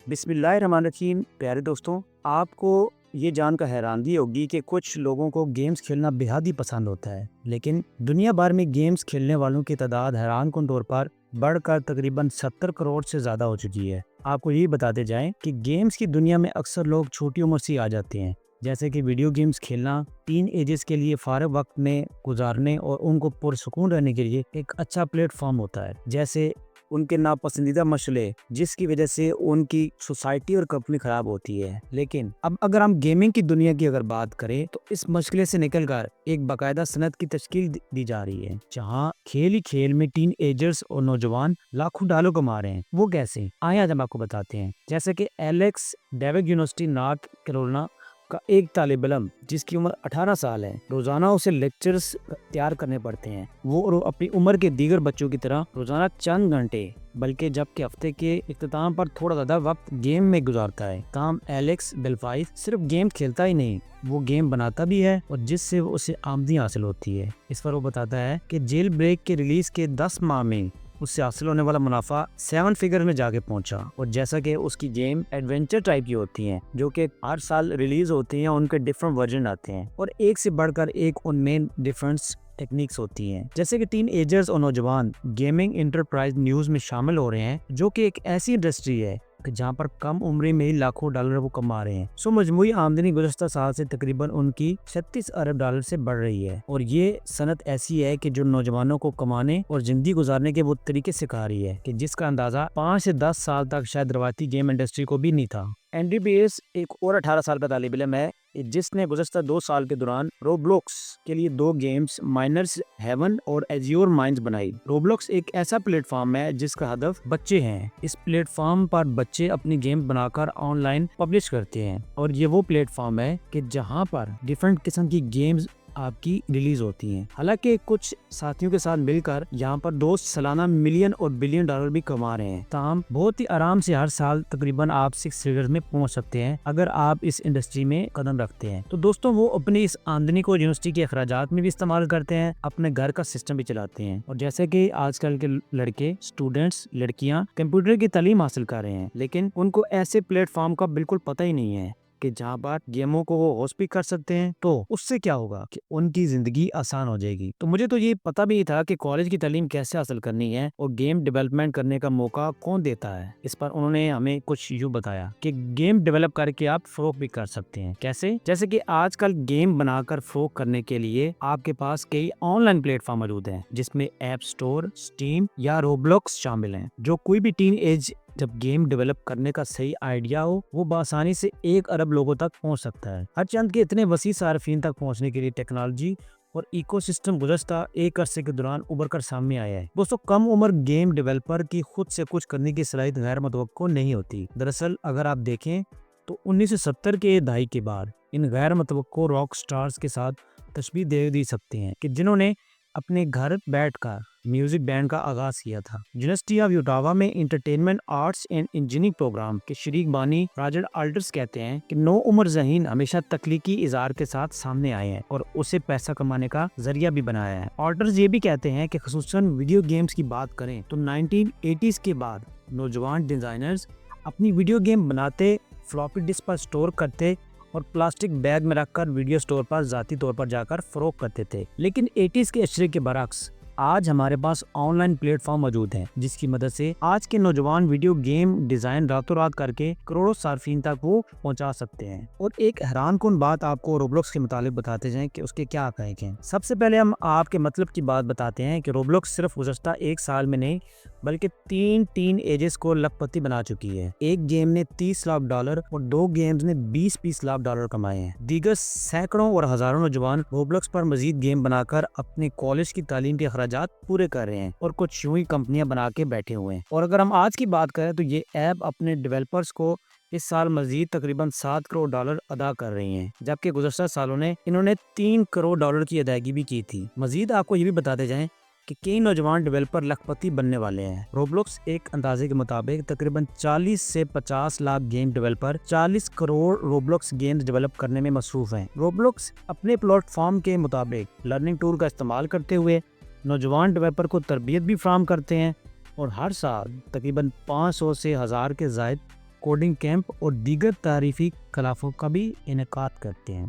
बिस्मिल्लाहिर्रहमानिर्रहीम। प्यारे दोस्तों, आपको ये जानकर हैरानी होगी कि कुछ लोगों को गेम्स खेलना बेहद ही पसंद होता है, लेकिन दुनिया भर में गेम्स खेलने वालों की तादाद हैरानकुन तौर पर बढ़कर तकरीबन 70 करोड़ से ज़्यादा हो चुकी है। आपको ये बताते जाएं कि गेम्स की दुनिया में अक्सर लोग छोटी उम्र से ही आ जाते हैं, जैसे कि वीडियो गेम्स खेलना टीन एजेस के लिए फारग वक्त में गुजारने और उनको पुरसुकून रहने के लिए एक अच्छा प्लेटफॉर्म होता है, जैसे उनके नापसंदीदा मसले जिसकी वजह से उनकी सोसाइटी और कंपनी खराब होती है। लेकिन अब अगर हम गेमिंग की दुनिया की अगर बात करें तो इस मसले से निकलकर एक बाकायदा सनत की तश्कील दी जा रही है, जहां खेल ही खेल में टीन एजर्स और नौजवान लाखों डॉलर कमा रहे हैं। वो कैसे, आइए आज हम आपको बताते हैं। जैसे कि Alex David university north Carolina का एक तालिब इल्म जिसकी उम्र 18 साल है, रोजाना उसे लेक्चर्स तैयार करने पड़ते हैं। वो अपनी उम्र के दीगर बच्चों की तरह रोजाना चंद घंटे बल्कि जबकि हफ्ते के इख्तिताम पर थोड़ा ज्यादा वक्त गेम में गुजारता है। काम एलेक्स बेल्फाइस सिर्फ गेम खेलता ही नहीं, वो गेम बनाता भी है और जिससे उसे आमदनी हासिल होती है। इस पर वो बताता है कि जेल ब्रेक के रिलीज के 10 माह में उससे हासिल होने वाला मुनाफा 7 फिगर में जाके पहुंचा। और जैसा कि उसकी गेम एडवेंचर टाइप की होती हैं, जो कि हर साल रिलीज होती हैं, उनके डिफरेंट वर्जन आते हैं और एक से बढ़कर एक उनमें डिफरेंस टेक्निक्स होती हैं। जैसे कि टीन एजर्स और नौजवान गेमिंग इंटरप्राइज न्यूज में शामिल हो रहे हैं, जो कि एक ऐसी इंडस्ट्री है कि जहां पर कम उम्र में ही लाखों डॉलर वो कमा रहे हैं। सो मजमूई आमदनी गुज़श्ता साल से तकरीबन उनकी 36 अरब डॉलर से बढ़ रही है। और ये सनत ऐसी है कि जो नौजवानों को कमाने और जिंदगी गुजारने के वो तरीके सिखा रही है कि जिसका अंदाजा 5 से 10 साल तक शायद रवायती गेम इंडस्ट्री को भी नहीं था। एंड्री बेस एक और 18 साल का तालिब इल्म है, जिसने गुज़श्ता 2 साल के दौरान रोब्लॉक्स के लिए 2 गेम्स माइनर्स हेवन और एज्योर माइंस बनाई। रोब्लॉक्स एक ऐसा प्लेटफॉर्म है जिसका हदफ बच्चे हैं। इस प्लेटफॉर्म पर बच्चे अपनी गेम बनाकर ऑनलाइन पब्लिश करते हैं और ये वो प्लेटफॉर्म है कि जहां पर डिफरेंट किस्म की गेम्स आपकी रिलीज होती हैं। हालांकि कुछ साथियों के साथ मिलकर यहाँ पर दोस्त सालाना मिलियन और बिलियन डॉलर भी कमा रहे हैं। ताहम बहुत ही आराम से हर साल तकरीबन आप 6 फिगर्स में पहुंच सकते हैं अगर आप इस इंडस्ट्री में कदम रखते हैं। तो दोस्तों, वो अपनी इस आमदनी को यूनिवर्सिटी के अखराजात में भी इस्तेमाल करते हैं, अपने घर का सिस्टम भी चलाते हैं। और जैसे कि आजकल के लड़के स्टूडेंट्स लड़कियां कंप्यूटर की तालीम हासिल कर रहे हैं, लेकिन उनको ऐसे प्लेटफॉर्म का बिल्कुल पता ही नहीं है कि जहाँ पर गेमों को वो होस्ट भी कर सकते हैं। तो उससे क्या होगा कि उनकी जिंदगी आसान हो जाएगी। तो मुझे तो ये पता भी था कि कॉलेज की तालीम कैसे हासिल करनी है और गेम डेवलपमेंट करने का मौका कौन देता है। इस पर उन्होंने हमें कुछ यूँ बताया कि गेम डेवलप करके आप फरोख भी कर सकते हैं। कैसे? जैसे कि आजकल गेम बनाकर फरोख करने के लिए आपके पास कई ऑनलाइन प्लेटफॉर्म मौजूद हैं, जिसमें ऐप स्टोर, स्टीम या रोब्लॉक्स शामिल हैं। जो कोई भी टीन एज जब गेम डेवलप करने का सही आइडिया हो, वो बआसानी से 1 अरब लोगों तक पहुंच सकता है। हर चंद के इतने वसी सार्फिन तक पहुंचने के लिए टेक्नोलॉजी और इकोसिस्टम गुज़श्ता एक अरसे के दौरान उभर कर सामने आया है। दोस्तों, कम उम्र गेम डेवलपर की खुद से कुछ करने की सलाहियत गैर मुतवक्को नहीं होती। दरअसल अगर आप देखें तो 1970 के दहाई के बाद इन गैर मुतवक्को रॉक स्टार्स के साथ तशबीह दे दी सकते हैं कि जिन्होंने अपने घर बैठकर म्यूजिक बैंड का आगाज किया था। यूनिवर्सिटी ऑफ यूटावा में entertainment arts and engineering program के शरीक बानी रॉजर आल्टर्स कहते हैं कि नो उम्र ज़हीन हमेशा तख्लीकी इज़हार के साथ सामने आए हैं और उसे पैसा कमाने का जरिया भी बनाया है। आल्टर्स ये भी कहते हैं कि खुसूसन वीडियो गेम्स की बात करें तो 1980s के बाद नौजवान डिजाइनर्स अपनी वीडियो गेम बनाते, फ्लॉपी डिस्क पर स्टोर करते और प्लास्टिक बैग में रखकर वीडियो स्टोर पर जाती तौर पर जाकर फरोख्त करते थे। लेकिन 80s के अशरे के बरक्स आज हमारे पास ऑनलाइन प्लेटफॉर्म मौजूद हैं, जिसकी मदद से आज के नौजवान वीडियो गेम डिजाइन रातों रात करके करोड़ों सार्फिन तक वो पहुंचा सकते हैं। और एक हैरानकुन बात आपको रोब्लॉक्स के मुतालिक बताते जाएं कि उसके क्या हक़ाइक़ हैं। सबसे पहले हम आपके मतलब की बात बताते हैं कि रोब्लॉक्स सिर्फ गुज़श्ता 1 साल में नहीं बल्कि 3 टीन एजेस को लखपति बना चुकी है। एक गेम ने 30 लाख डॉलर और 2 गेम्स ने 20-20 लाख डॉलर कमाए हैं। दीगर सैकड़ों और हजारों नौजवान रोब्लॉक्स पर मजीद गेम बनाकर अपने कॉलेज की तालीम के अखराजात पूरे कर रहे हैं और कुछ यूं ही कंपनियां बना के बैठे हुए हैं। और अगर हम आज की बात करें तो ये ऐप अपने डेवलपर्स को इस साल मजीद तकरीबन 7 करोड़ डॉलर अदा कर रही हैं, जबकि गुज़श्ता सालों ने इन्होंने 3 करोड़ डॉलर की अदायगी भी की थी। मजीद आपको ये भी बताते जाएं कि कई नौजवान डेवलपर लखपति बनने वाले हैं। रोब्लॉक्स एक अंदाजे के मुताबिक तकरीबन 40 से 50 lakh game developer 40 crore Roblox games develop करने में मसरूफ हैं। रोब्लॉक्स अपने प्लेटफॉर्म के मुताबिक लर्निंग टूल का इस्तेमाल करते हुए नौजवान डेवलपर को तरबियत भी फराहम करते हैं और हर साल तकरीबन 500 से 1000 के ज़ायद کوڈنگ کیمپ اور دیگر تعریفی کلاسوں کا بھی انعقاد کرتے ہیں۔